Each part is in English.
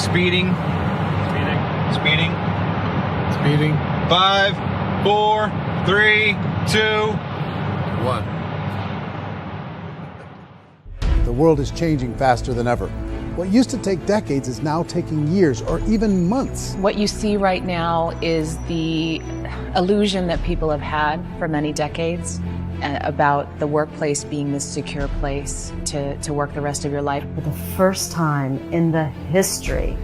Speeding. Speeding. Speeding. 5, 4, 3, 2, 1. The world is changing faster than ever. What used to take decades is now taking years or even months. What you see right now is the illusion that people have had for many decades about the workplace being this secure place to work the rest of your life. For the first time in the history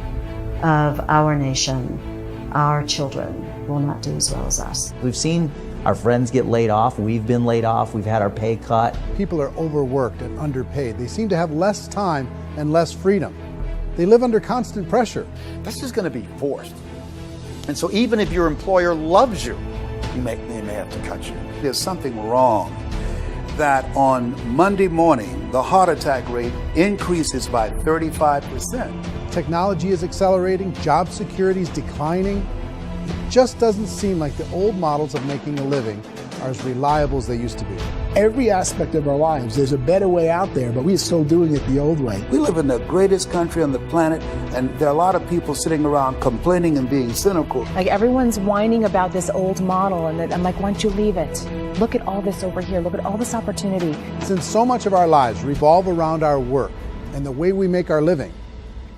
of our nation, our children will not do as well as us. We've seen our friends get laid off. We've been laid off. We've had our pay cut. People are overworked and underpaid. They seem to have less time and less freedom. They live under constant pressure. This is going to be forced. And so even if your employer loves you, they may have to cut you. There's something wrong that on Monday morning, the heart attack rate increases by 35%. Technology is accelerating, job security is declining. It just doesn't seem like the old models of making a living are as reliable as they used to be. Every aspect of our lives, there's a better way out there, but we're still doing it the old way. We live in the greatest country on the planet, and there are a lot of people sitting around complaining and being cynical. Like everyone's whining about this old model, and I'm like, why don't you leave it? Look at all this over here. Look at all this opportunity. Since so much of our lives revolve around our work and the way we make our living,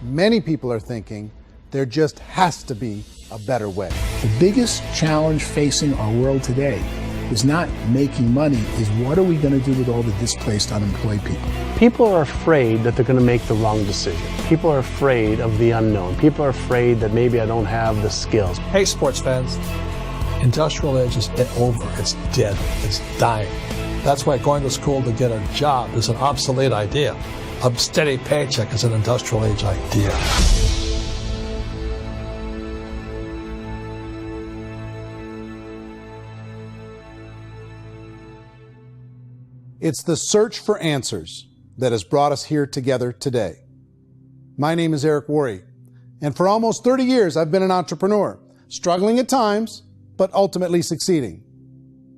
many people are thinking there just has to be a better way. The biggest challenge facing our world today is not making money, is what are we going to do with all the displaced, unemployed people? People are afraid that they're going to make the wrong decision. People are afraid of the unknown. People are afraid that maybe I don't have the skills. Hey, sports fans. Industrial age is over. It's dead. It's dying. That's why going to school to get a job is an obsolete idea. A steady paycheck is an industrial age idea. It's the search for answers that has brought us here together today. My name is Eric Worre, and for almost 30 years I've been an entrepreneur, struggling at times, but ultimately succeeding.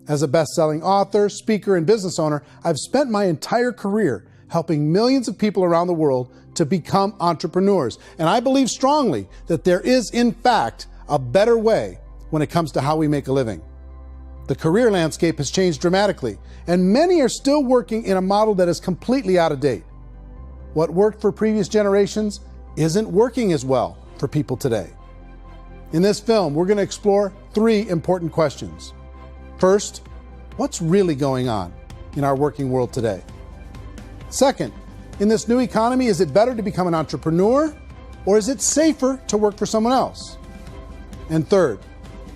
As a best-selling author, speaker, and business owner, I've spent my entire career helping millions of people around the world to become entrepreneurs. And I believe strongly that there is, in fact, a better way when it comes to how we make a living. The career landscape has changed dramatically, and many are still working in a model that is completely out of date. What worked for previous generations isn't working as well for people today. In this film, we're going to explore 3 important questions. First, what's really going on in our working world today? Second, in this new economy, is it better to become an entrepreneur, or is it safer to work for someone else? And third,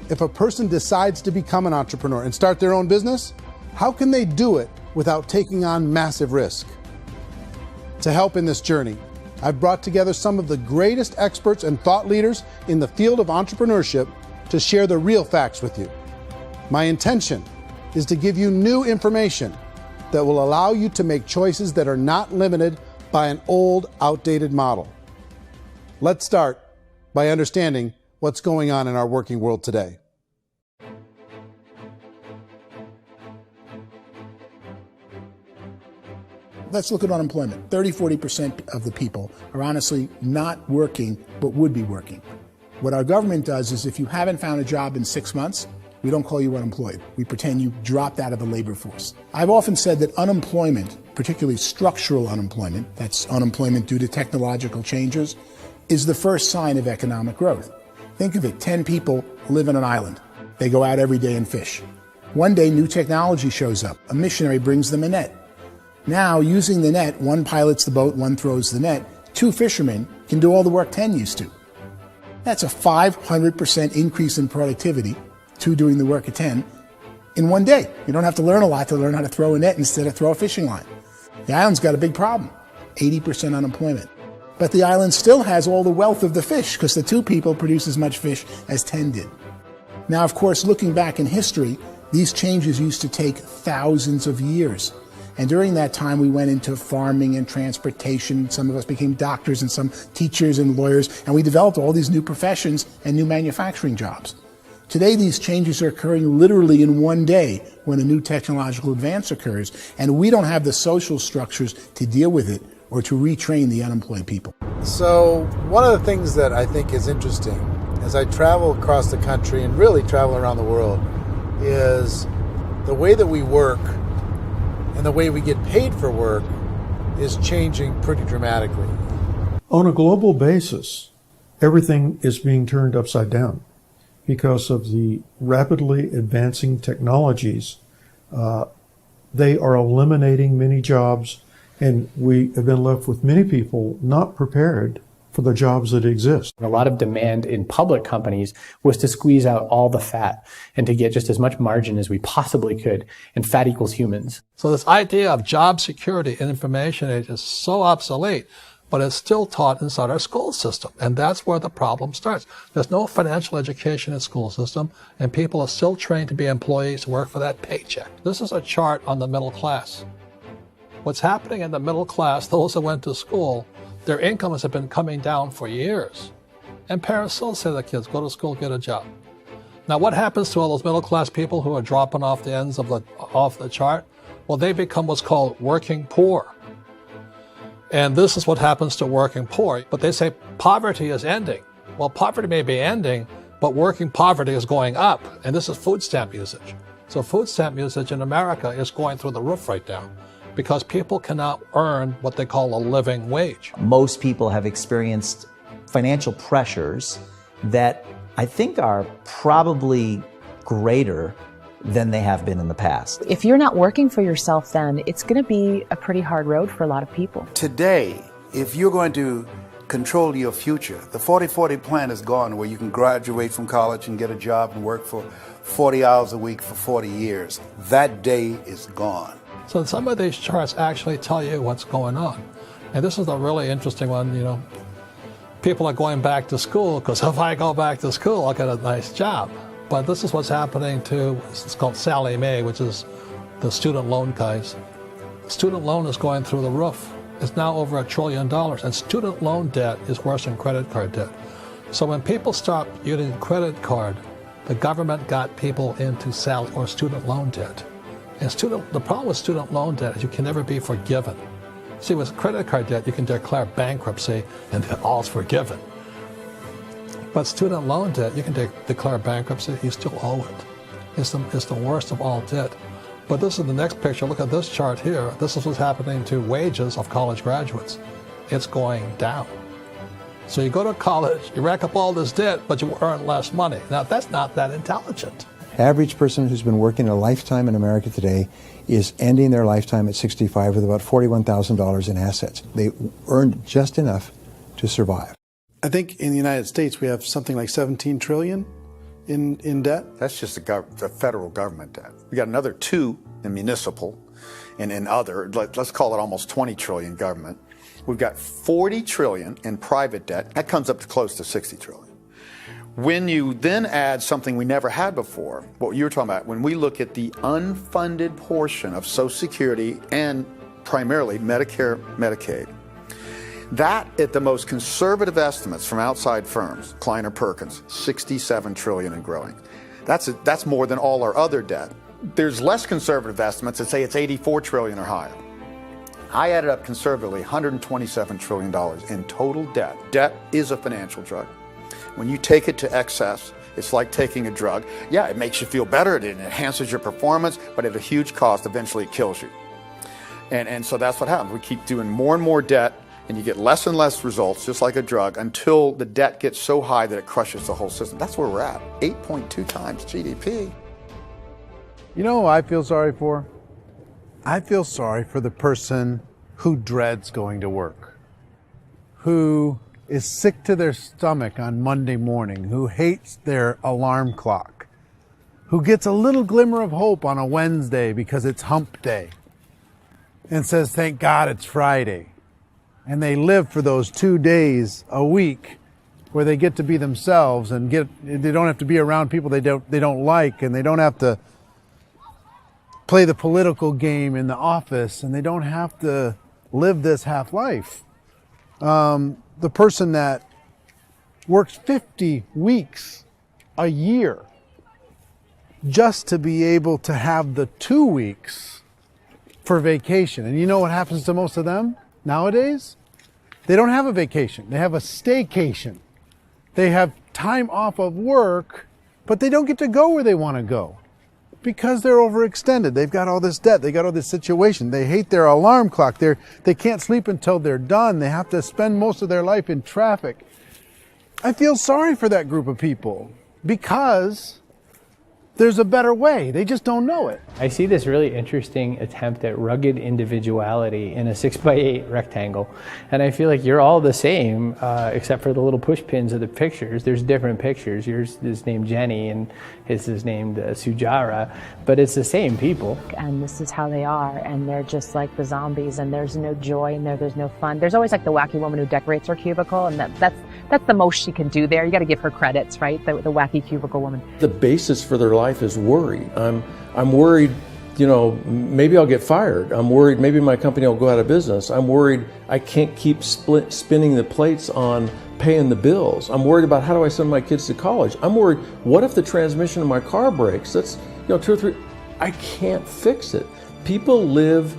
if a person decides to become an entrepreneur and start their own business, how can they do it without taking on massive risk? To help in this journey, I've brought together some of the greatest experts and thought leaders in the field of entrepreneurship to share the real facts with you. My intention is to give you new information that will allow you to make choices that are not limited by an old, outdated model. Let's start by understanding what's going on in our working world today. Let's look at unemployment. 30-40% of the people are honestly not working, but would be working. What our government does is if you haven't found a job in 6 months, we don't call you unemployed. We pretend you dropped out of the labor force. I've often said that unemployment, particularly structural unemployment, that's unemployment due to technological changes, is the first sign of economic growth. Think of it, 10 people live on an island. They go out every day and fish. One day, new technology shows up. A missionary brings them a net. Now, using the net, one pilots the boat, one throws the net. 2 fishermen can do all the work 10 used to. That's a 500% increase in productivity, 2 doing the work of 10, in one day. You don't have to learn a lot to learn how to throw a net instead of throw a fishing line. The island's got a big problem, 80% unemployment. But the island still has all the wealth of the fish because the 2 people produce as much fish as 10 did. Now, of course, looking back in history, these changes used to take thousands of years. And during that time, we went into farming and transportation. Some of us became doctors and some teachers and lawyers, and we developed all these new professions and new manufacturing jobs. Today, these changes are occurring literally in one day when a new technological advance occurs, and we don't have the social structures to deal with it or to retrain the unemployed people. So one of the things that I think is interesting as I travel across the country and really travel around the world is the way that we work and the way we get paid for work is changing pretty dramatically. On a global basis, everything is being turned upside down because of the rapidly advancing technologies. They are eliminating many jobs, and we have been left with many people not prepared for the jobs that exist. A lot of demand in public companies was to squeeze out all the fat and to get just as much margin as we possibly could, and fat equals humans. So this idea of job security in information age is so obsolete, but it's still taught inside our school system. And that's where the problem starts. There's no financial education in the school system, and people are still trained to be employees to work for that paycheck. This is a chart on the middle class. What's happening in the middle class, those that went to school, their incomes have been coming down for years. And parents still say to the kids, go to school, get a job. Now what happens to all those middle class people who are dropping off the ends of off the chart? Well, they become what's called working poor. And this is what happens to working poor. But they say poverty is ending. Well, poverty may be ending, but working poverty is going up. And this is food stamp usage. So food stamp usage in America is going through the roof right now because people cannot earn what they call a living wage. Most people have experienced financial pressures that I think are probably greater than they have been in the past. If you're not working for yourself, then it's going to be a pretty hard road for a lot of people. Today, if you're going to control your future, the 40-40 plan is gone, where you can graduate from college and get a job and work for 40 hours a week for 40 years. That day is gone. So some of these charts actually tell you what's going on. And this is a really interesting one, you know. People are going back to school because if I go back to school, I'll get a nice job. But this is what's happening to, it's called Sallie Mae, which is the student loan guys. Student loan is going through the roof. It's now over $1 trillion, and student loan debt is worse than credit card debt. So when people stopped using credit card, the government got people into student loan debt. And the problem with student loan debt is you can never be forgiven. See, with credit card debt, you can declare bankruptcy and then all's forgiven. But student loan debt, you can declare bankruptcy, you still owe it. It's the worst of all debt. But this is the next picture. Look at this chart here. This is what's happening to wages of college graduates. It's going down. So you go to college, you rack up all this debt, but you earn less money. Now, that's not that intelligent. Average person who's been working a lifetime in America today is ending their lifetime at 65 with about $41,000 in assets. They earned just enough to survive. I think in the United States we have something like 17 trillion in debt. That's just the federal government debt. We got another 2 in municipal and in other, let's call it almost 20 trillion government. We've got 40 trillion in private debt. That comes up to close to 60 trillion. When you then add something we never had before, what you were talking about, when we look at the unfunded portion of Social Security and primarily Medicare, Medicaid, that at the most conservative estimates from outside firms, Kleiner Perkins, 67 trillion and growing. That's more than all our other debt. There's less conservative estimates that say it's 84 trillion or higher. I added up conservatively $127 trillion in total debt. Debt is a financial drug. When you take it to excess, it's like taking a drug. Yeah, it makes you feel better, it enhances your performance, but at a huge cost, eventually it kills you. And so that's what happens. We keep doing more and more debt, and you get less and less results, just like a drug, until the debt gets so high that it crushes the whole system. That's where we're at, 8.2 times GDP. You know who I feel sorry for? I feel sorry for the person who dreads going to work, who is sick to their stomach on Monday morning, who hates their alarm clock, who gets a little glimmer of hope on a Wednesday because it's hump day and says, thank God it's Friday. And they live for those 2 days a week where they get to be themselves and they don't have to be around people they don't like, and they don't have to play the political game in the office, and they don't have to live this half life. The person that works 50 weeks a year just to be able to have the 2 weeks for vacation. And you know what happens to most of them nowadays? They don't have a vacation. They have a staycation. They have time off of work, but they don't get to go where they want to go because they're overextended. They've got all this debt. They got all this situation. They hate their alarm clock. They can't sleep until they're done. They have to spend most of their life in traffic. I feel sorry for that group of people because there's a better way. They just don't know it. I see this really interesting attempt at rugged individuality in a 6x8 rectangle. And I feel like you're all the same, except for the little push pins of the pictures. There's different pictures. Yours is named Jenny and his is named Sujara, but it's the same people. And this is how they are, and they're just like the zombies, and there's no joy in there, there's no fun. There's always like the wacky woman who decorates her cubicle, and that's the most she can do there. You got to give her credits, right? The wacky cubicle woman. The basis for their life is worry. I'm worried, maybe I'll get fired. I'm worried maybe my company will go out of business. I'm worried I can't keep spinning the plates on paying the bills. I'm worried about how do I send my kids to college. I'm worried, what if the transmission of my car breaks? That's 2 or 3. I can't fix it. People live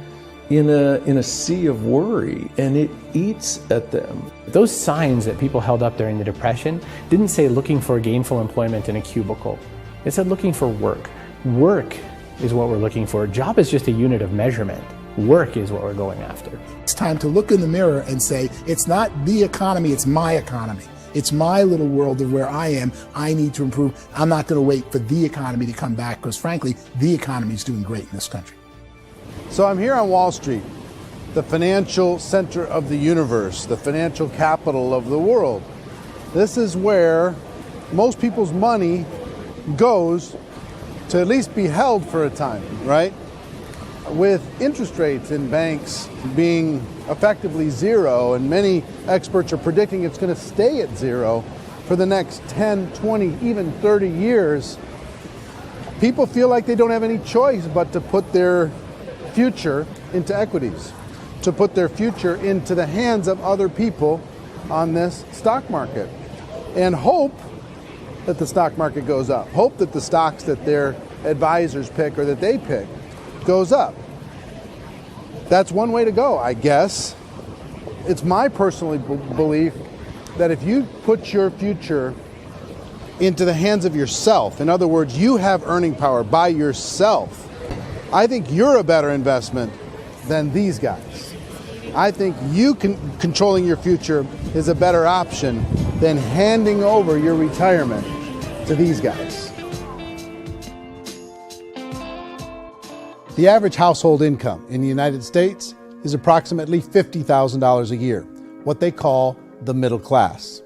in a sea of worry, and it eats at them. Those signs that people held up during the Depression didn't say looking for gainful employment in a cubicle. It said looking for work. Work is what we're looking for. Job is just a unit of measurement. Work is what we're going after. It's time to look in the mirror and say, it's not the economy, it's my economy. It's my little world of where I am. I need to improve. I'm not going to wait for the economy to come back because, frankly, the economy is doing great in this country. So I'm here on Wall Street, the financial center of the universe, the financial capital of the world. This is where most people's money goes to at least be held for a time, right? With interest rates in banks being effectively zero, and many experts are predicting it's going to stay at zero for the next 10, 20, even 30 years, people feel like they don't have any choice but to put their future into equities, to put their future into the hands of other people on this stock market, and hope that the stock market goes up, hope that the stocks that their advisors pick or that they pick goes up. That's one way to go, I guess. It's my personal belief that if you put your future into the hands of yourself, in other words, you have earning power by yourself, I think you're a better investment than these guys. I think you controlling your future is a better option than handing over your retirement to these guys. The average household income in the United States is approximately $50,000 a year, what they call the middle class.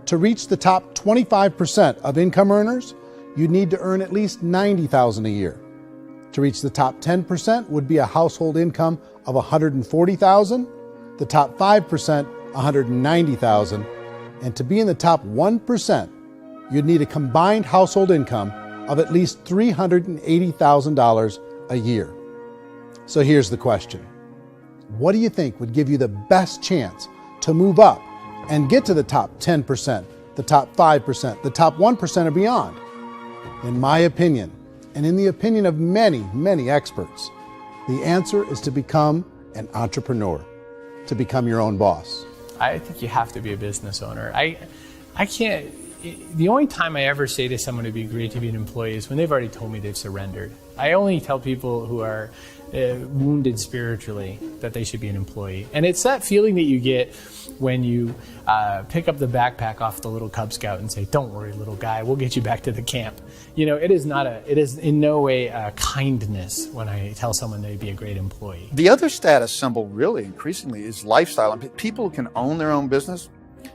To reach the top 25% of income earners, you need to earn at least $90,000 a year. To reach the top 10% would be a household income of $140,000, the top 5%, $190,000, and to be in the top 1%, you'd need a combined household income of at least $380,000 a year. So here's the question. What do you think would give you the best chance to move up and get to the top 10%, the top 5%, the top 1% or beyond? In my opinion, and in the opinion of many, many experts, the answer is to become an entrepreneur, to become your own boss. I think you have to be a business owner. I can't, the only time I ever say to someone it'd be great to be an employee is when they've already told me they've surrendered. I only tell people who are wounded spiritually that they should be an employee. And it's that feeling that you get when you pick up the backpack off the little Cub Scout and say, "Don't worry, little guy, we'll get you back to the camp." It is in no way a kindness when I tell someone they'd be a great employee. The other status symbol really increasingly is lifestyle. And people who can own their own business,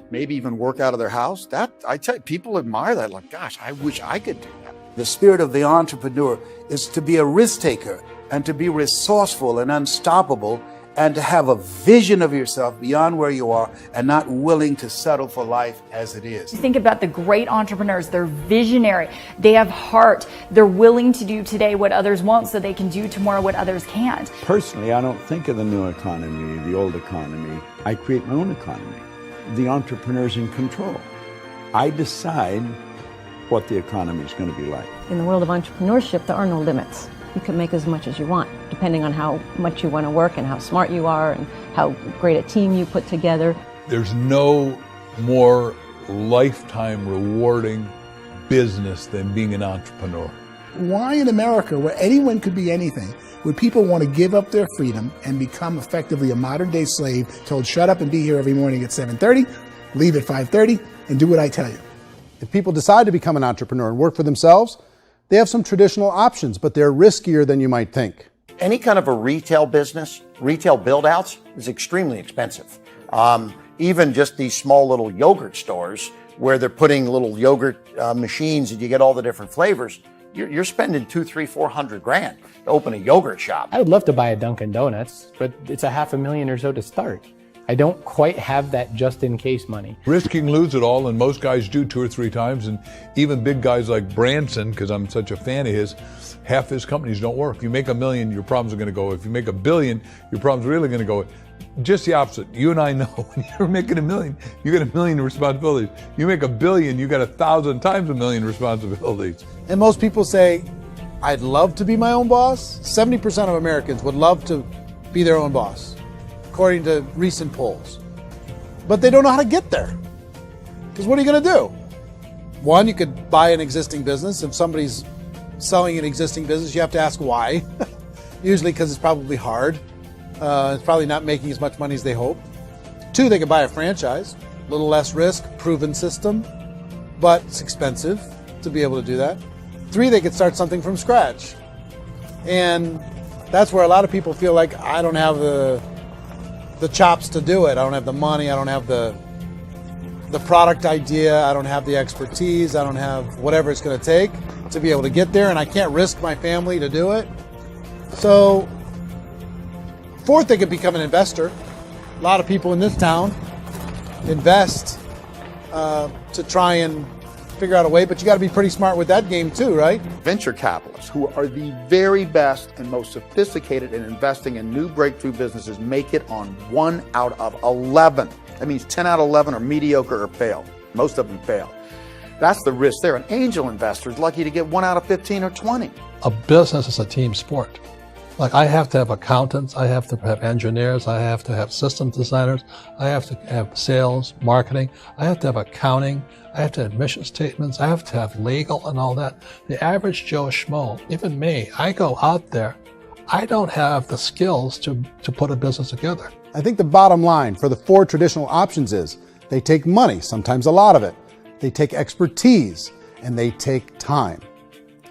maybe even work out of their house, that I tell you, people admire that. Like, gosh, I wish I could do that. The spirit of the entrepreneur is to be a risk taker and to be resourceful and unstoppable and to have a vision of yourself beyond where you are and not willing to settle for life as it is. Think about the great entrepreneurs. They're visionary. They have heart. They're willing to do today what others won't so they can do tomorrow what others can't. Personally, I don't think of the new economy, the old economy. I create my own economy. The entrepreneur's in control. I decide what the economy is going to be like. In the world of entrepreneurship, there are no limits. you can make as much as you want, depending on how much you want to work and how smart you are and how great a team you put together. There's no more lifetime rewarding business than being an entrepreneur. Why in America, where anyone could be anything, would people want to give up their freedom and become effectively a modern-day slave, told shut up and be here every morning at 7:30, leave at 5:30, and do what I tell you? If people decide to become an entrepreneur and work for themselves, they have some traditional options, but they're riskier than you might think. Any kind of a retail business, retail build-outs, is extremely expensive. Even just these small little yogurt stores where they're putting little yogurt machines and you get all the different flavors, you're spending $200,000, $300,000, $400,000 to open a yogurt shop. I would love to buy a Dunkin' Donuts, but it's $500,000 or so to start. I don't quite have that just-in-case money. Risking lose it all, and most guys do 2 or 3 times, and even big guys like Branson, because I'm such a fan of his, half his companies don't work. If you make $1 million, your problems are going to go. If you make $1 billion, your problems are really going to go. Just the opposite. You and I know when you're making $1 million, you get $1 million responsibilities. You make $1 billion, you got 1,000 times $1 million responsibilities. And most people say, I'd love to be my own boss. 70% of Americans would love to be their own boss, according to recent polls. But they don't know how to get there. Because what are you going to do? One, you could buy an existing business. If somebody's selling an existing business, you have to ask why. Usually because it's probably hard. It's probably not making as much money as they hope. 2, they could buy a franchise. A little less risk, proven system, but it's expensive to be able to do that. 3, they could start something from scratch. And that's where a lot of people feel like, I don't have the chops to do it. I don't have the money. I don't have the product idea. I don't have the expertise. I don't have whatever it's going to take to be able to get there, and I can't risk my family to do it. So, 4th, they could become an investor. A lot of people in this town invest to try and figure out a way, but you got to be pretty smart with that game too, right? Venture capitalists, who are the very best and most sophisticated in investing in new breakthrough businesses, make it on 1 out of 11. That means 10 out of 11 are mediocre or fail. Most of them fail. That's the risk there. An angel investor is lucky to get 1 out of 15 or 20. A business is a team sport. Like, I have to have accountants, I have to have engineers, I have to have systems designers, I have to have sales, marketing, I have to have accounting, I have to have mission statements, I have to have legal and all that. The average Joe Schmo, even me, I go out there, I don't have the skills to put a business together. I think the bottom line for the 4 traditional options is they take money, sometimes a lot of it. They take expertise, and they take time.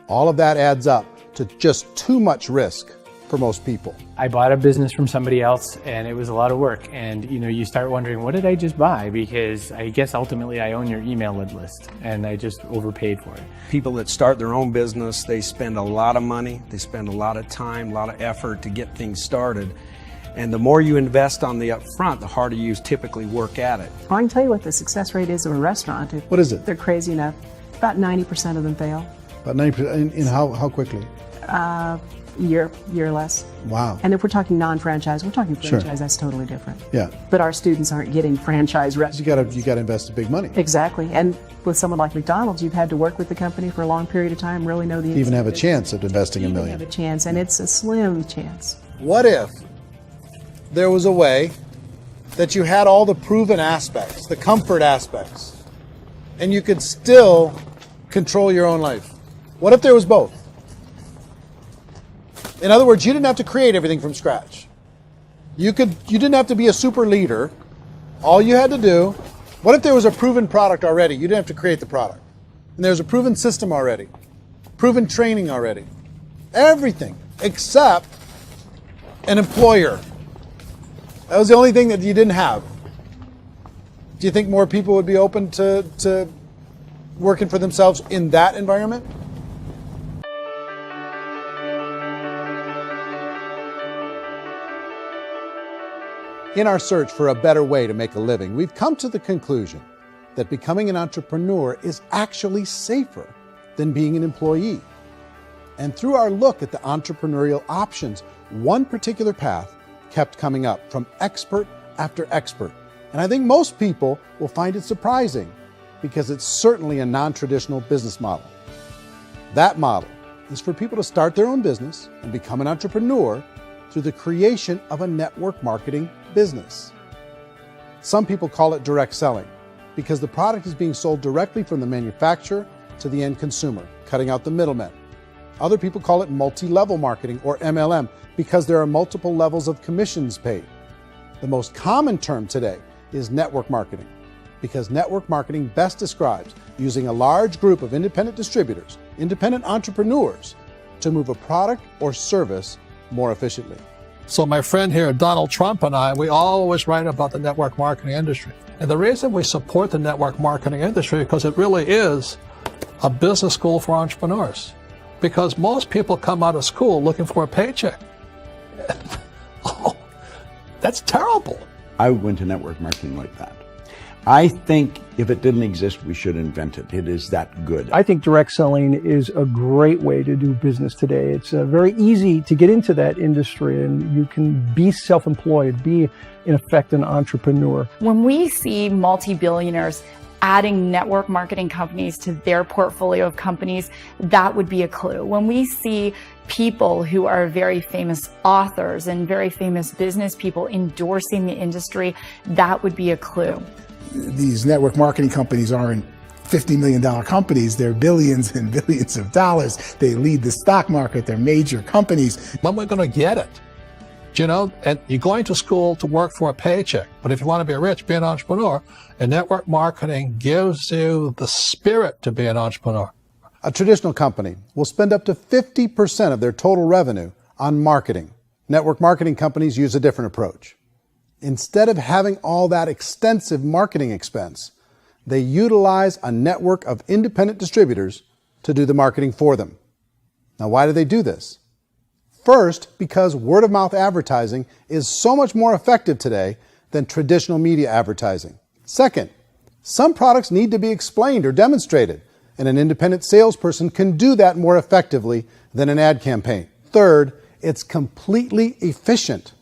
All of that adds up to just too much risk for most people. I bought a business from somebody else, and it was a lot of work. And you start wondering, what did I just buy? Because I guess ultimately I own your email list, and I just overpaid for it. People that start their own business, they spend a lot of money, they spend a lot of time, a lot of effort to get things started. And the more you invest on the upfront, the harder you typically work at it. I can tell you what the success rate is of a restaurant. What is it? They're crazy enough. About 90% of them fail. About 90%? In how quickly? Year or less. Wow. And if we're talking non-franchise, we're talking franchise, Sure. That's totally different. Yeah. But our students aren't getting franchise restaurants. You got to invest big money. Exactly. And with someone like McDonald's, you've had to work with the company for a long period of time, really know the Even have a incentives. chance of investing $1 million. Have a chance, and it's a slim chance. What if there was a way that you had all the proven aspects, the comfort aspects, and you could still control your own life? What if there was both? In other words, you didn't have to create everything from scratch. You didn't have to be a super leader. All you had to do, what if there was a proven product already? You didn't have to create the product. And there's a proven system already, proven training already. Everything except an employer. That was the only thing that you didn't have. Do you think more people would be open to working for themselves in that environment? In our search for a better way to make a living, we've come to the conclusion that becoming an entrepreneur is actually safer than being an employee. And through our look at the entrepreneurial options, one particular path kept coming up from expert after expert. And I think most people will find it surprising because it's certainly a non-traditional business model. That model is for people to start their own business and become an entrepreneur through the creation of a network marketing business. Some people call it direct selling because the product is being sold directly from the manufacturer to the end consumer, cutting out the middlemen. Other people call it multi-level marketing, or MLM, because there are multiple levels of commissions paid. The most common term today is network marketing, because network marketing best describes using a large group of independent distributors, independent entrepreneurs, to move a product or service more efficiently. So my friend here, Donald Trump, and I, we always write about the network marketing industry. And the reason we support the network marketing industry is because it really is a business school for entrepreneurs. Because most people come out of school looking for a paycheck. Oh, that's terrible. I went to network marketing like that. I think if it didn't exist, we should invent it. It is that good. I think direct selling is a great way to do business today. It's very easy to get into that industry, and you can be self-employed, be, in effect, an entrepreneur. When we see multi-billionaires adding network marketing companies to their portfolio of companies, that would be a clue. When we see people who are very famous authors and very famous business people endorsing the industry, that would be a clue. These network marketing companies aren't $50 million companies. They're billions and billions of dollars. They lead the stock market. They're major companies. When we're going to get it? You know, and you're going to school to work for a paycheck. But if you want to be rich, be an entrepreneur. And network marketing gives you the spirit to be an entrepreneur. A traditional company will spend up to 50% of their total revenue on marketing. Network marketing companies use a different approach. Instead of having all that extensive marketing expense, they utilize a network of independent distributors to do the marketing for them. Now, why do they do this? First, because word-of-mouth advertising is so much more effective today than traditional media advertising. Second, some products need to be explained or demonstrated, and an independent salesperson can do that more effectively than an ad campaign. Third, it's completely efficient.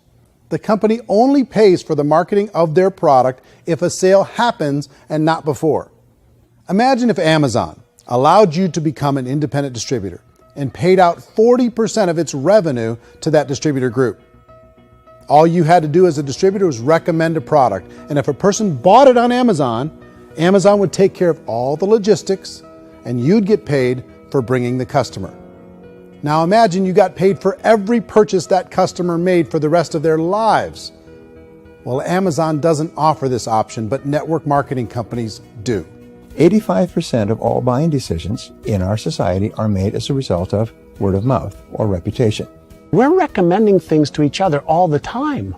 The company only pays for the marketing of their product if a sale happens and not before. Imagine if Amazon allowed you to become an independent distributor and paid out 40% of its revenue to that distributor group. All you had to do as a distributor was recommend a product, and if a person bought it on Amazon, Amazon would take care of all the logistics, and you'd get paid for bringing the customer. Now imagine you got paid for every purchase that customer made for the rest of their lives. Well, Amazon doesn't offer this option, but network marketing companies do. 85% of all buying decisions in our society are made as a result of word of mouth or reputation. We're recommending things to each other all the time.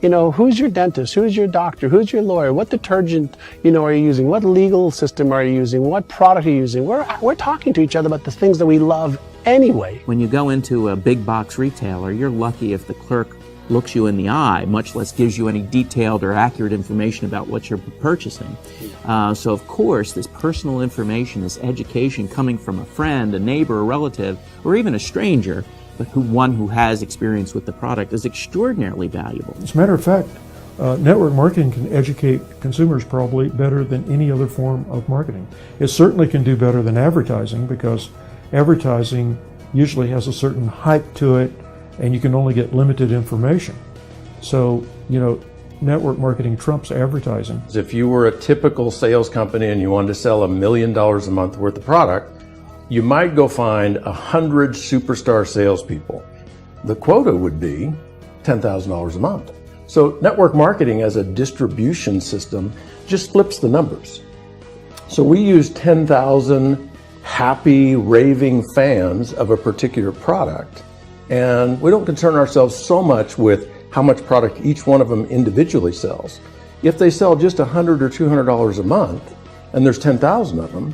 You know, who's your dentist? Who's your doctor? Who's your lawyer? What detergent, are you using? What legal system are you using? What product are you using? We're talking to each other about the things that we love anyway. When you go into a big box retailer, you're lucky if the clerk looks you in the eye, much less gives you any detailed or accurate information about what you're purchasing. So of course, this personal information, this education coming from a friend, a neighbor, a relative, or even a stranger, but one who has experience with the product is extraordinarily valuable. As a matter of fact, network marketing can educate consumers probably better than any other form of marketing. It certainly can do better than advertising, because advertising usually has a certain hype to it, and you can only get limited information. So, network marketing trumps advertising. If you were a typical sales company and you wanted to sell $1 million a month worth of product, you might go find 100 superstar salespeople. The quota would be $10,000 a month. So network marketing as a distribution system just flips the numbers. So we use 10,000 happy, raving fans of a particular product, and we don't concern ourselves so much with how much product each one of them individually sells. If they sell just $100 or $200 a month, and there's 10,000 of them,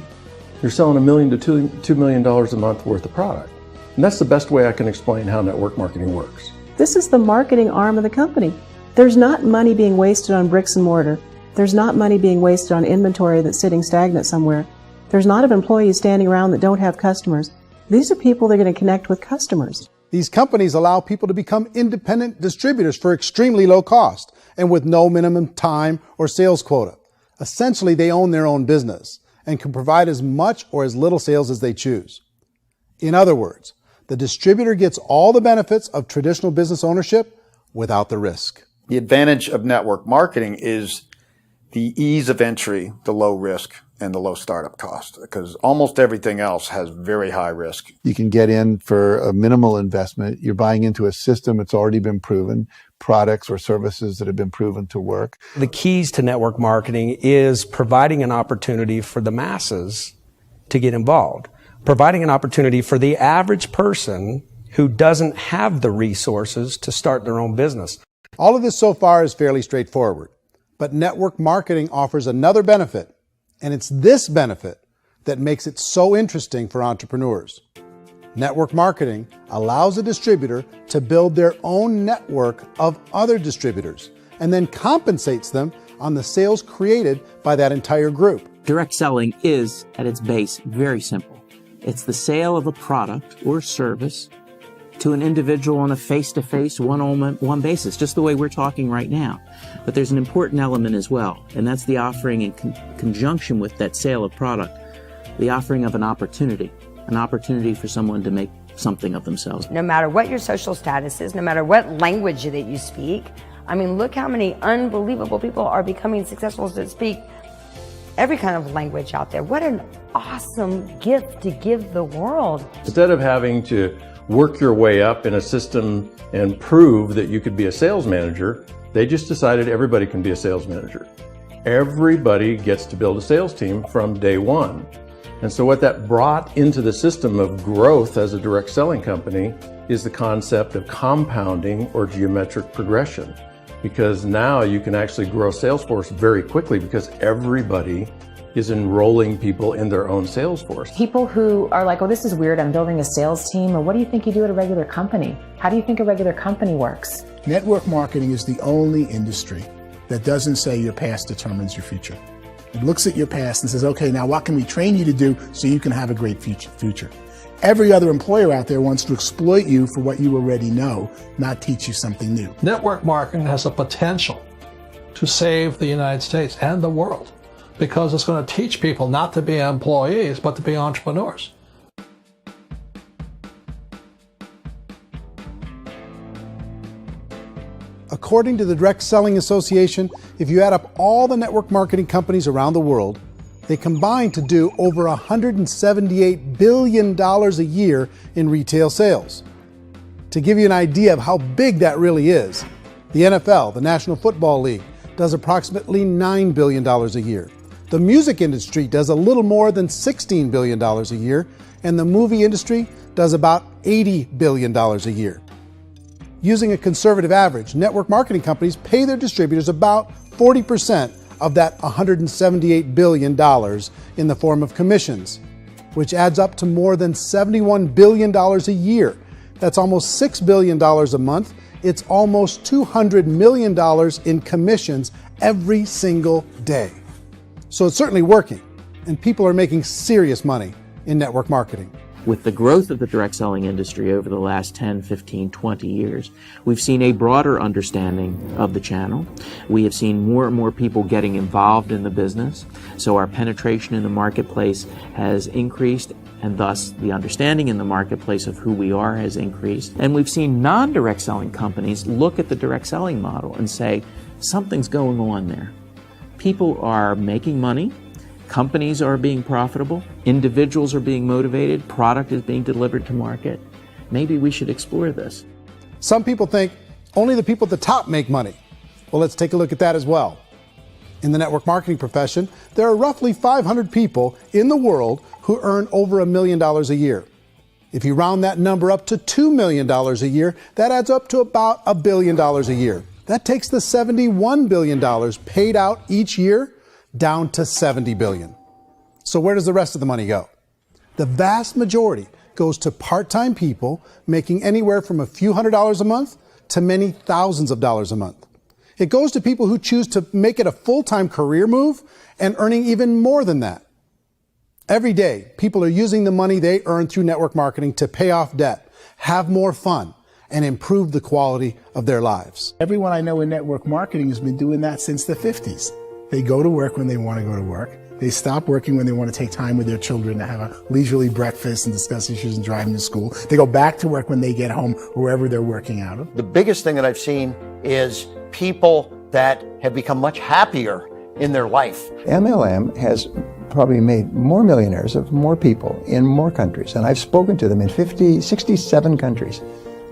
you're selling $1 million to $2 million a month worth of product. And that's the best way I can explain how network marketing works. This is the marketing arm of the company. There's not money being wasted on bricks and mortar. There's not money being wasted on inventory that's sitting stagnant somewhere. There's not of employees standing around that don't have customers. These are people that are going to connect with customers. These companies allow people to become independent distributors for extremely low cost and with no minimum time or sales quota. Essentially, they own their own business and can provide as much or as little sales as they choose. In other words, the distributor gets all the benefits of traditional business ownership without the risk. The advantage of network marketing is the ease of entry, the low risk, and the low startup cost, because almost everything else has very high risk. You can get in for a minimal investment. You're buying into a system that's already been proven, products or services that have been proven to work. The keys to network marketing is providing an opportunity for the masses to get involved, providing an opportunity for the average person who doesn't have the resources to start their own business. All of this so far is fairly straightforward, but network marketing offers another benefit, and it's this benefit that makes it so interesting for entrepreneurs. Network marketing allows a distributor to build their own network of other distributors and then compensates them on the sales created by that entire group. Direct selling is, at its base, very simple. It's the sale of a product or service to an individual on a face-to-face, one-on-one basis, just the way we're talking right now. But there's an important element as well, and that's the offering in conjunction with that sale of product, the offering of an opportunity for someone to make something of themselves. No matter what your social status is, no matter what language that you speak, I mean, look how many unbelievable people are becoming successful that speak every kind of language out there. What an awesome gift to give the world. Instead of having to work your way up in a system and prove that you could be a sales manager, they just decided everybody can be a sales manager. Everybody gets to build a sales team from day one. And so what that brought into the system of growth as a direct selling company is the concept of compounding or geometric progression. Because now you can actually grow sales force very quickly because everybody is enrolling people in their own sales force. People who are like, oh, this is weird, I'm building a sales team, or what do you think you do at a regular company? How do you think a regular company works? Network marketing is the only industry that doesn't say your past determines your future. It looks at your past and says, okay, now what can we train you to do so you can have a great future? Every other employer out there wants to exploit you for what you already know, not teach you something new. Network marketing has the potential to save the United States and the world because it's going to teach people not to be employees, but to be entrepreneurs. According to the Direct Selling Association, if you add up all the network marketing companies around the world, they combine to do over $178 billion a year in retail sales. To give you an idea of how big that really is, the NFL, the National Football League, does approximately $9 billion a year. The music industry does a little more than $16 billion a year, and the movie industry does about $80 billion a year. Using a conservative average, network marketing companies pay their distributors about 40% of that $178 billion in the form of commissions, which adds up to more than $71 billion a year. That's almost $6 billion a month. It's almost $200 million in commissions every single day. So it's certainly working, and people are making serious money in network marketing. With the growth of the direct selling industry over the last 10, 15, 20 years, we've seen a broader understanding of the channel. We have seen more and more people getting involved in the business, so our penetration in the marketplace has increased, and thus the understanding in the marketplace of who we are has increased. And we've seen non-direct selling companies look at the direct selling model and say, something's going on there. People are making money. Companies are being profitable, individuals are being motivated, product is being delivered to market. Maybe we should explore this. Some people think only the people at the top make money. Well, let's take a look at that as well. In the network marketing profession, there are roughly 500 people in the world who earn over $1 million a year. If you round that number up to $2 million a year, that adds up to about $1 billion a year. That takes the $71 billion paid out each year down to $70 billion. So where does the rest of the money go? The vast majority goes to part-time people making anywhere from a few $100s a month to many thousands of dollars a month. It goes to people who choose to make it a full-time career move and earning even more than that. Every day, people are using the money they earn through network marketing to pay off debt, have more fun, and improve the quality of their lives. Everyone I know in network marketing has been doing that since the 50s. They go to work when they want to go to work. They stop working when they want to take time with their children to have a leisurely breakfast and discuss issues and drive them to school. They go back to work when they get home, wherever they're working out of. The biggest thing that I've seen is people that have become much happier in their life. MLM has probably made more millionaires of more people in more countries, and I've spoken to them in 67 countries,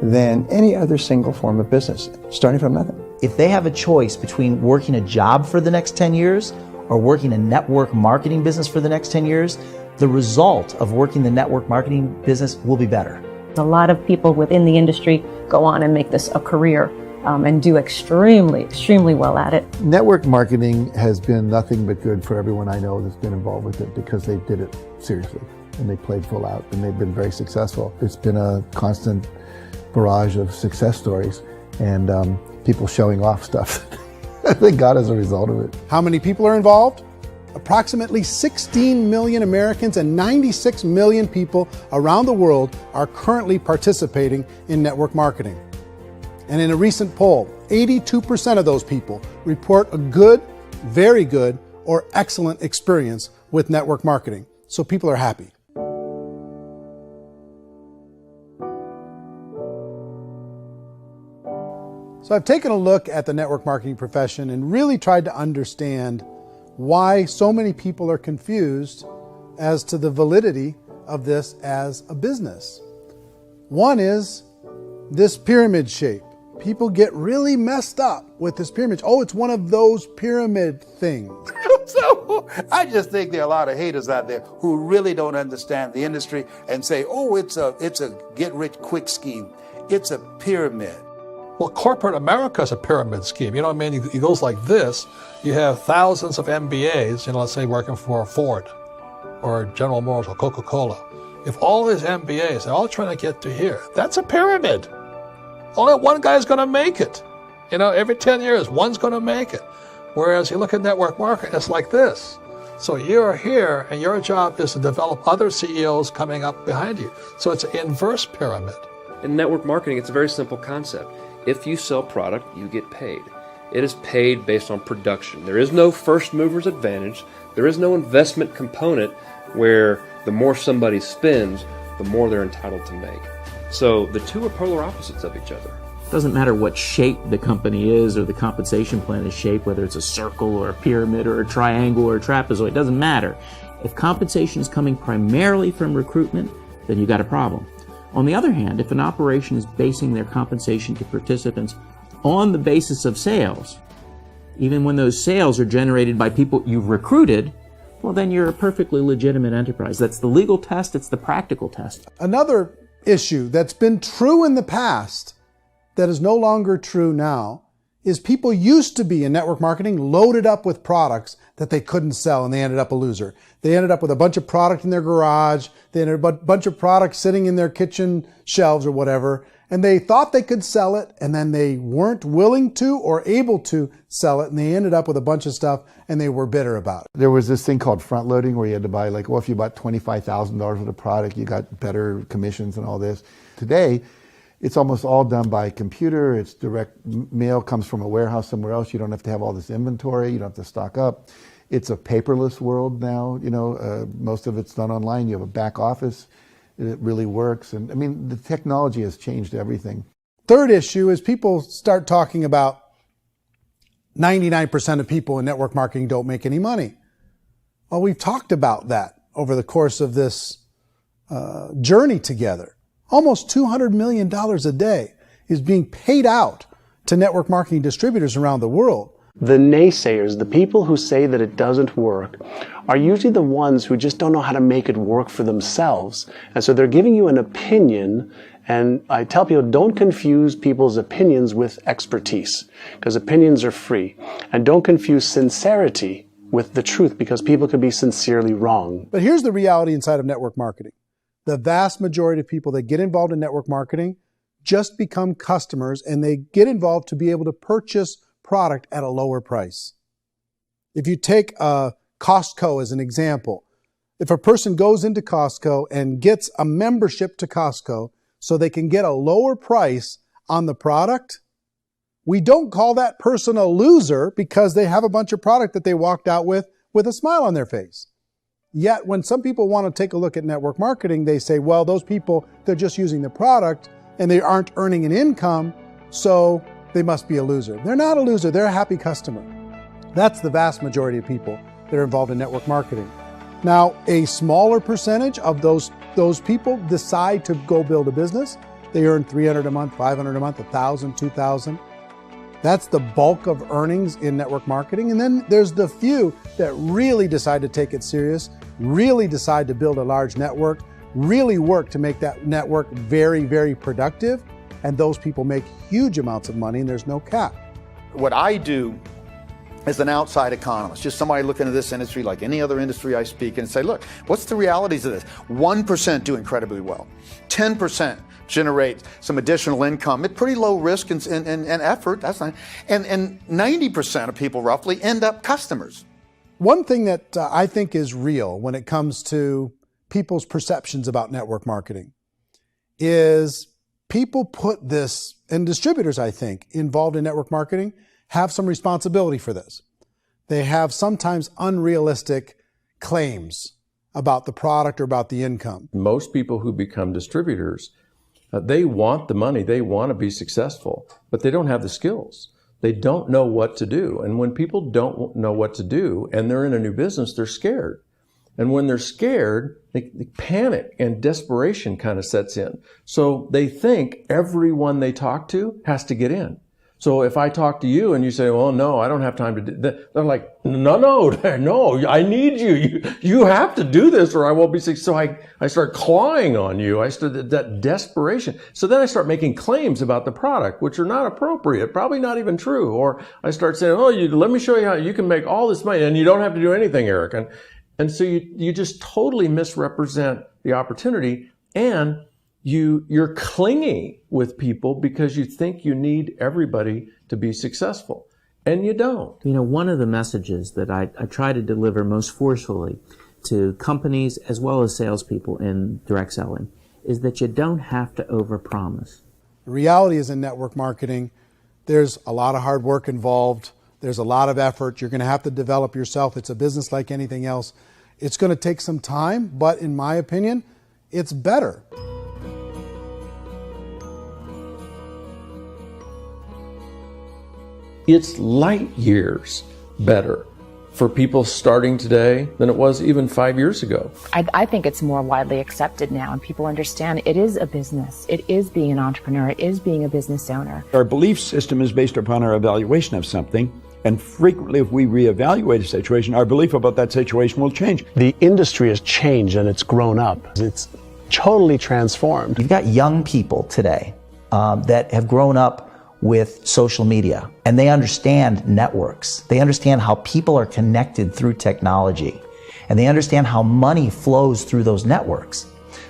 than any other single form of business, starting from nothing. If they have a choice between working a job for the next 10 years or working a network marketing business for the next 10 years, the result of working the network marketing business will be better. A lot of people within the industry go on and make this a career and do extremely well at it. Network marketing has been nothing but good for everyone I know that's been involved with it because they did it seriously and they played full out and they've been very successful. It's been a constant barrage of success stories and people showing off stuff that they got as a result of it. How many people are involved? Approximately 16 million Americans and 96 million people around the world are currently participating in network marketing. And in a recent poll, 82% of those people report a good, very good, or excellent experience with network marketing. So people are happy. So I've taken a look at the network marketing profession and really tried to understand why so many people are confused as to the validity of this as a business. One is this pyramid shape. People get really messed up with this pyramid. Oh, it's one of those pyramid things. So I just think there are a lot of haters out there who really don't understand the industry and say, oh, it's a get-rich-quick scheme. It's a pyramid. Well, corporate America is a pyramid scheme. You know what I mean? It goes like this. You have thousands of MBAs, let's say working for Ford or General Motors or Coca-Cola. If all these MBAs are all trying to get to here, that's a pyramid. Only one guy's going to make it. Every 10 years, one's going to make it. Whereas you look at network marketing, it's like this. So you're here, and your job is to develop other CEOs coming up behind you. So it's an inverse pyramid. In network marketing, it's a very simple concept. If you sell product, you get paid. It is paid based on production. There is no first mover's advantage. There is no investment component where the more somebody spends, the more they're entitled to make. So the two are polar opposites of each other. It doesn't matter what shape the company is or the compensation plan is shaped, whether it's a circle or a pyramid or a triangle or a trapezoid, it doesn't matter. If compensation is coming primarily from recruitment, then you got a problem. On the other hand, if an operation is basing their compensation to participants on the basis of sales, even when those sales are generated by people you've recruited, well, then you're a perfectly legitimate enterprise. That's the legal test. It's the practical test. Another issue that's been true in the past that is no longer true now is people used to be in network marketing loaded up with products that they couldn't sell and they ended up a loser. They ended up with a bunch of product in their garage. They ended up with a bunch of products sitting in their kitchen shelves or whatever. And they thought they could sell it and then they weren't willing to or able to sell it. And they ended up with a bunch of stuff and they were bitter about it. There was this thing called front loading where you had to buy if you bought $25,000 worth of product, you got better commissions and all this. Today, it's almost all done by computer. It's direct mail comes from a warehouse somewhere else. You don't have to have all this inventory. You don't have to stock up. It's a paperless world now. Most of it's done online. You have a back office. It really works. And the technology has changed everything. Third issue is people start talking about 99% of people in network marketing don't make any money. Well, we've talked about that over the course of this journey together. Almost $200 million a day is being paid out to network marketing distributors around the world. The naysayers, the people who say that it doesn't work, are usually the ones who just don't know how to make it work for themselves. And so they're giving you an opinion, and I tell people, don't confuse people's opinions with expertise, because opinions are free. And don't confuse sincerity with the truth, because people could be sincerely wrong. But here's the reality inside of network marketing. The vast majority of people that get involved in network marketing just become customers, and they get involved to be able to purchase product at a lower price. If you take Costco as an example, if a person goes into Costco and gets a membership to Costco so they can get a lower price on the product, we don't call that person a loser because they have a bunch of product that they walked out with with a smile on their face. Yet when some people want to take a look at network marketing, they say, well, those people, they're just using the product and they aren't earning an income, so they must be a loser. They're not a loser, they're a happy customer. That's the vast majority of people that are involved in network marketing. Now, a smaller percentage of those people decide to go build a business. They earn $300 a month, $500 a month, $1,000, $2,000. That's the bulk of earnings in network marketing. And then there's the few that really decide to take it serious, really decide to build a large network, really work to make that network very, very productive. And those people make huge amounts of money and there's no cap. What I do as an outside economist, just somebody looking at this industry like any other industry I speak in and say, look, what's the realities of this? 1% do incredibly well. 10% generate some additional income at pretty low risk and effort. That's not, and 90% of people roughly end up customers. One thing that I think is real when it comes to people's perceptions about network marketing is people put this, and distributors, I think, involved in network marketing have some responsibility for this. They have sometimes unrealistic claims about the product or about the income. Most people who become distributors, they want the money, they want to be successful, but they don't have the skills. They don't know what to do. And when people don't know what to do and they're in a new business, they're scared. And when they're scared, they panic and desperation kind of sets in. So they think everyone they talk to has to get in. So if I talk to you and you say, well, no, I don't have time to do that, they're like, no, I need you. You have to do this or I won't be successful. So I start clawing on you. I start that desperation. So then I start making claims about the product, which are not appropriate, probably not even true. Or I start saying, oh, let me show you how you can make all this money and you don't have to do anything, Eric. And so you just totally misrepresent the opportunity, and you're clingy with people because you think you need everybody to be successful, and you don't. You know, one of the messages that I try to deliver most forcefully to companies as well as salespeople in direct selling is that you don't have to overpromise. The reality is in network marketing, there's a lot of hard work involved. There's a lot of effort. You're going to have to develop yourself. It's a business like anything else. It's going to take some time, but in my opinion, it's better. It's light years better for people starting today than it was even 5 years ago. I think it's more widely accepted now, and people understand it is a business. It is being an entrepreneur. It is being a business owner. Our belief system is based upon our evaluation of something. And frequently, if we reevaluate a situation, our belief about that situation will change. The industry has changed and it's grown up. It's totally transformed. You've got young people today that have grown up with social media, and they understand networks. They understand how people are connected through technology, and they understand how money flows through those networks.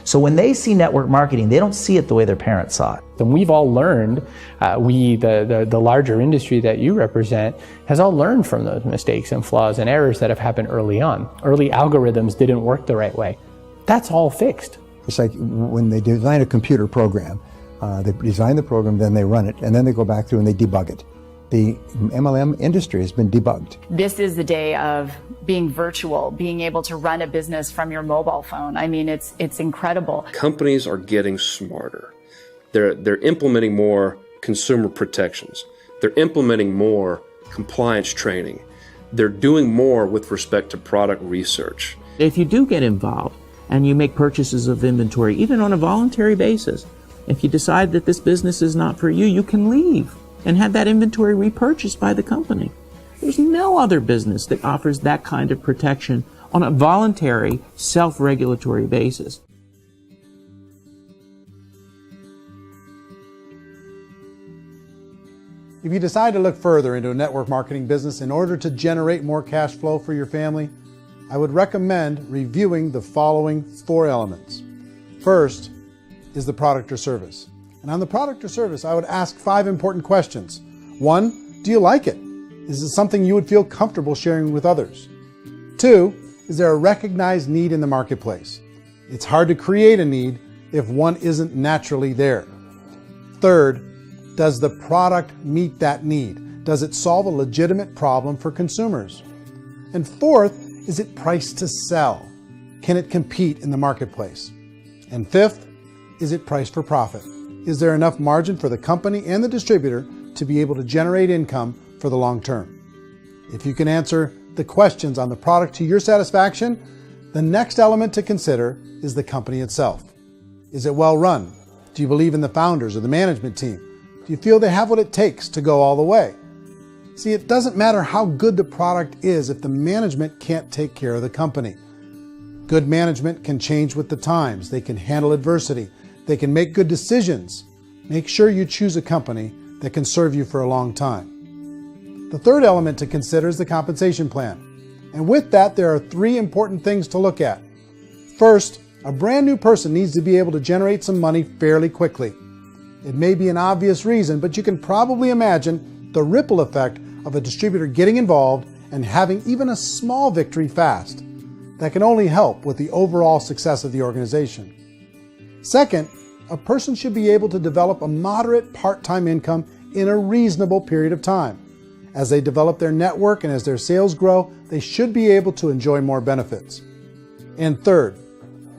So when they see network marketing, they don't see it the way their parents saw it. And we've all learned, the larger industry that you represent, has all learned from those mistakes and flaws and errors that have happened early on. Early algorithms didn't work the right way. That's all fixed. It's like when they design a computer program, they design the program, then they run it, and then they go back through and they debug it. The MLM industry has been debugged. This is the day of being virtual, being able to run a business from your mobile phone. I mean, it's incredible. Companies are getting smarter. They're implementing more consumer protections. They're implementing more compliance training. They're doing more with respect to product research. If you do get involved and you make purchases of inventory, even on a voluntary basis, if you decide that this business is not for you, you can leave and have that inventory repurchased by the company. There's no other business that offers that kind of protection on a voluntary, self-regulatory basis. If you decide to look further into a network marketing business in order to generate more cash flow for your family, I would recommend reviewing the following 4 elements. First is the product or service. And on the product or service, I would ask 5 important questions. 1, do you like it? Is it something you would feel comfortable sharing with others? 2, is there a recognized need in the marketplace? It's hard to create a need if one isn't naturally there. 3rd, does the product meet that need? Does it solve a legitimate problem for consumers? And 4th, is it priced to sell? Can it compete in the marketplace? And fifth, is it priced for profit? Is there enough margin for the company and the distributor to be able to generate income for the long term? If you can answer the questions on the product to your satisfaction, the next element to consider is the company itself. Is it well run? Do you believe in the founders or the management team? Do you feel they have what it takes to go all the way? See, it doesn't matter how good the product is if the management can't take care of the company. Good management can change with the times. They can handle adversity. They can make good decisions. Make sure you choose a company that can serve you for a long time. The third element to consider is the compensation plan. And with that, there are 3 important things to look at. First, a brand new person needs to be able to generate some money fairly quickly. It may be an obvious reason, but you can probably imagine the ripple effect of a distributor getting involved and having even a small victory fast. That can only help with the overall success of the organization. Second, a person should be able to develop a moderate part-time income in a reasonable period of time. As they develop their network and as their sales grow, they should be able to enjoy more benefits. And third,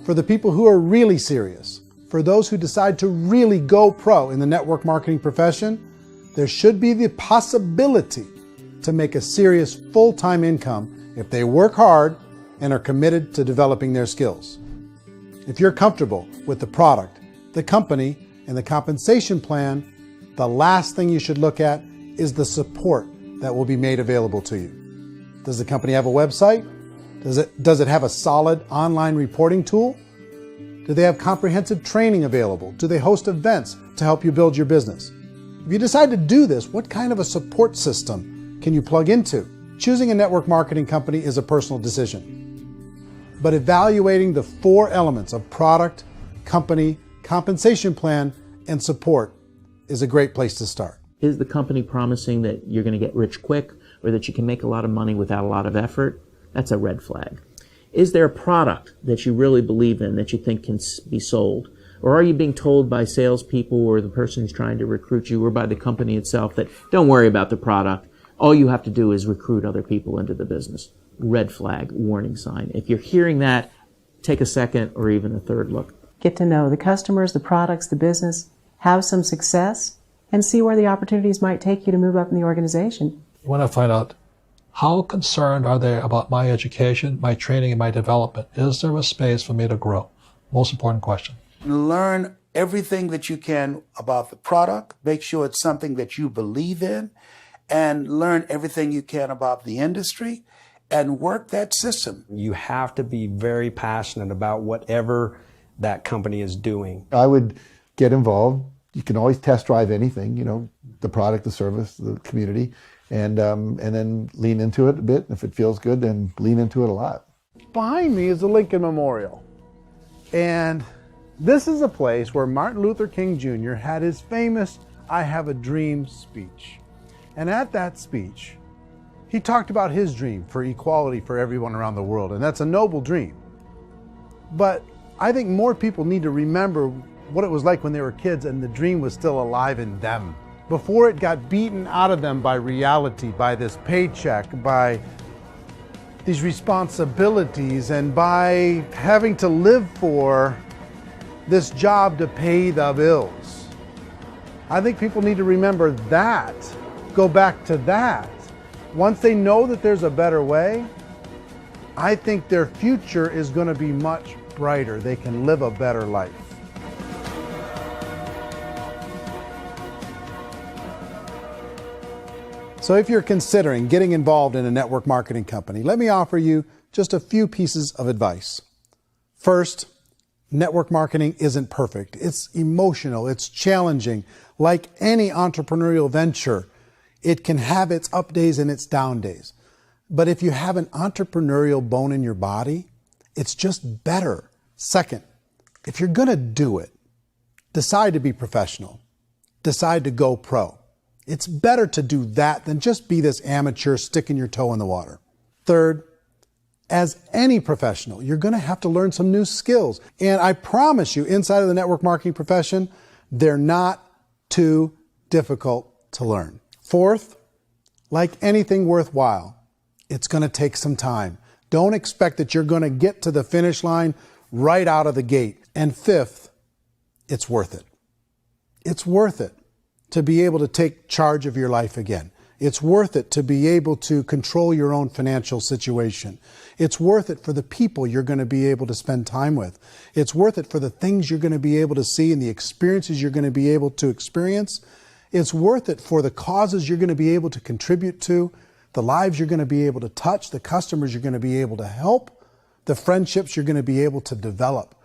for the people who are really serious, for those who decide to really go pro in the network marketing profession, there should be the possibility to make a serious full-time income if they work hard and are committed to developing their skills. If you're comfortable with the product, the company, and the compensation plan, the last thing you should look at is the support that will be made available to you. Does the company have a website? Does it have a solid online reporting tool? Do they have comprehensive training available? Do they host events to help you build your business? If you decide to do this, what kind of a support system can you plug into? Choosing a network marketing company is a personal decision. But evaluating the 4 elements of product, company, compensation plan, and support is a great place to start. Is the company promising that you're going to get rich quick or that you can make a lot of money without a lot of effort? That's a red flag. Is there a product that you really believe in that you think can be sold? Or are you being told by salespeople or the person who's trying to recruit you or by the company itself that don't worry about the product, all you have to do is recruit other people into the business? Red flag, warning sign. If you're hearing that, take a second or even a third look. Get to know the customers, the products, the business, have some success, and see where the opportunities might take you to move up in the organization. You want to find out how concerned are they about my education, my training, and my development? Is there a space for me to grow? Most important question. Learn everything that you can about the product. Make sure it's something that you believe in, and learn everything you can about the industry and work that system. You have to be very passionate about whatever that company is doing. I would get involved. You can always test drive anything, the product, the service, the community, and then lean into it a bit. If it feels good, then lean into it a lot. Behind me is the Lincoln Memorial. And this is a place where Martin Luther King Jr. had his famous I Have a Dream speech. And at that speech, he talked about his dream for equality for everyone around the world, and that's a noble dream. But I think more people need to remember what it was like when they were kids and the dream was still alive in them. Before it got beaten out of them by reality, by this paycheck, by these responsibilities, and by having to live for this job to pay the bills. I think people need to remember that, go back to that. Once they know that there's a better way, I think their future is going to be much brighter. They can live a better life. So if you're considering getting involved in a network marketing company, let me offer you just a few pieces of advice. First, network marketing isn't perfect. It's emotional, it's challenging. Like any entrepreneurial venture, it can have its up days and its down days. But if you have an entrepreneurial bone in your body, it's just better. Second, if you're going to do it, decide to be professional. Decide to go pro. It's better to do that than just be this amateur sticking your toe in the water. Third, as any professional, you're going to have to learn some new skills. And I promise you, inside of the network marketing profession, they're not too difficult to learn. Fourth, like anything worthwhile, it's going to take some time. Don't expect that you're going to get to the finish line right out of the gate. And fifth, it's worth it. It's worth it to be able to take charge of your life again. It's worth it to be able to control your own financial situation. It's worth it for the people you're going to be able to spend time with. It's worth it for the things you're going to be able to see and the experiences you're going to be able to experience. It's worth it for the causes you're going to be able to contribute to, the lives you're going to be able to touch, the customers you're going to be able to help, the friendships you're going to be able to develop.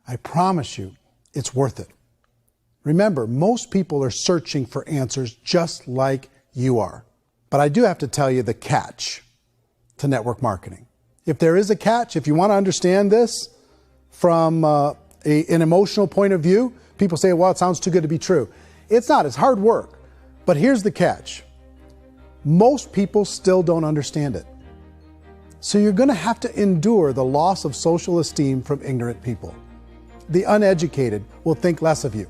I promise you, it's worth it. Remember, most people are searching for answers just like you are. But I do have to tell you the catch to network marketing. If there is a catch, if you want to understand this from an emotional point of view, people say, well, it sounds too good to be true. It's not, it's hard work. But here's the catch. Most people still don't understand it. So you're going to have to endure the loss of social esteem from ignorant people. The uneducated will think less of you.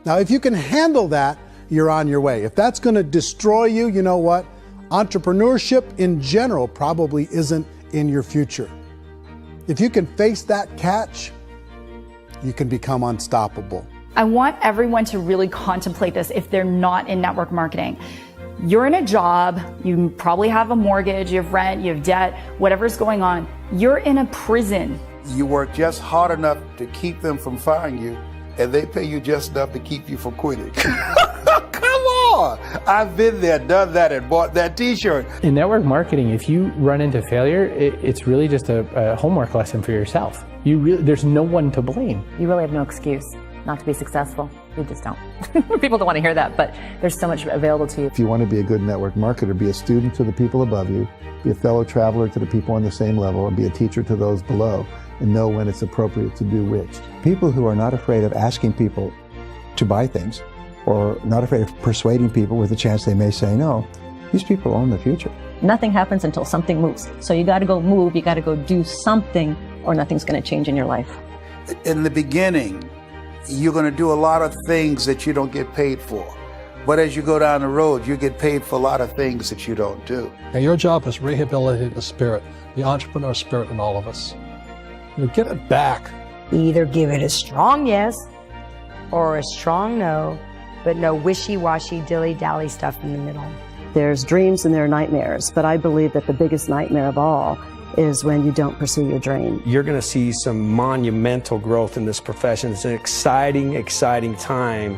Now, if you can handle that, you're on your way. If that's going to destroy you, you know what? Entrepreneurship in general probably isn't in your future. If you can face that catch, you can become unstoppable. I want everyone to really contemplate this if they're not in network marketing. You're in a job, you probably have a mortgage, you have rent, you have debt, whatever's going on. You're in a prison. You work just hard enough to keep them from firing you, and they pay you just enough to keep you from quitting. Come on! I've been there, done that, and bought that t-shirt. In network marketing, if you run into failure, it's really just a homework lesson for yourself. There's no one to blame. You really have no excuse not to be successful. You just don't. People don't want to hear that, but there's so much available to you. If you want to be a good network marketer, be a student to the people above you, be a fellow traveler to the people on the same level, and be a teacher to those below, and know when it's appropriate to do which. People who are not afraid of asking people to buy things, or not afraid of persuading people with a chance they may say no, these people own the future. Nothing happens until something moves. So you got to go move, you got to go do something, or nothing's going to change in your life. In the beginning, you're going to do a lot of things that you don't get paid for. But as you go down the road, you get paid for a lot of things that you don't do. Now, your job is rehabilitate the spirit, the entrepreneur spirit in all of us. Get it back. Either give it a strong yes or a strong no, but no wishy-washy, dilly-dally stuff in the middle. There's dreams and there are nightmares, but I believe that the biggest nightmare of all is when you don't pursue your dream. You're going to see some monumental growth in this profession. It's an exciting, exciting time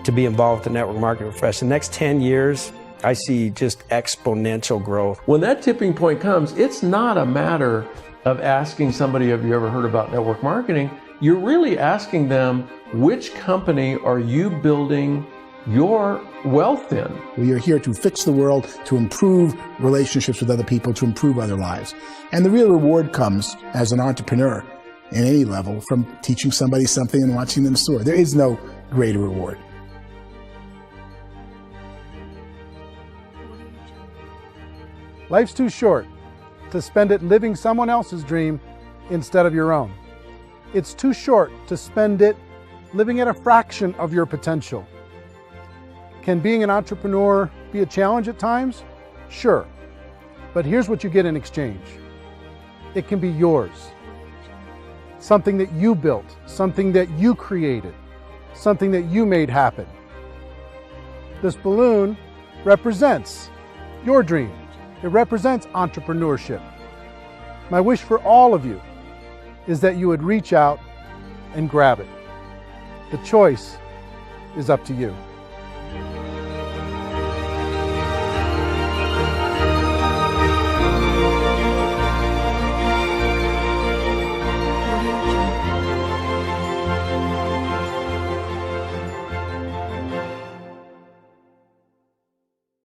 to be involved with the network marketing profession. The next 10 years, I see just exponential growth. When that tipping point comes, it's not a matter of asking somebody, have you ever heard about network marketing? You're really asking them, which company are you building your wealth in? We are here to fix the world, to improve relationships with other people, to improve other lives. And the real reward comes as an entrepreneur in any level from teaching somebody something and watching them soar. There is no greater reward. Life's too short to spend it living someone else's dream instead of your own. It's too short to spend it living at a fraction of your potential. Can being an entrepreneur be a challenge at times? Sure. But here's what you get in exchange. It can be yours. Something that you built, something that you created, something that you made happen. This balloon represents your dream. It represents entrepreneurship. My wish for all of you is that you would reach out and grab it. The choice is up to you.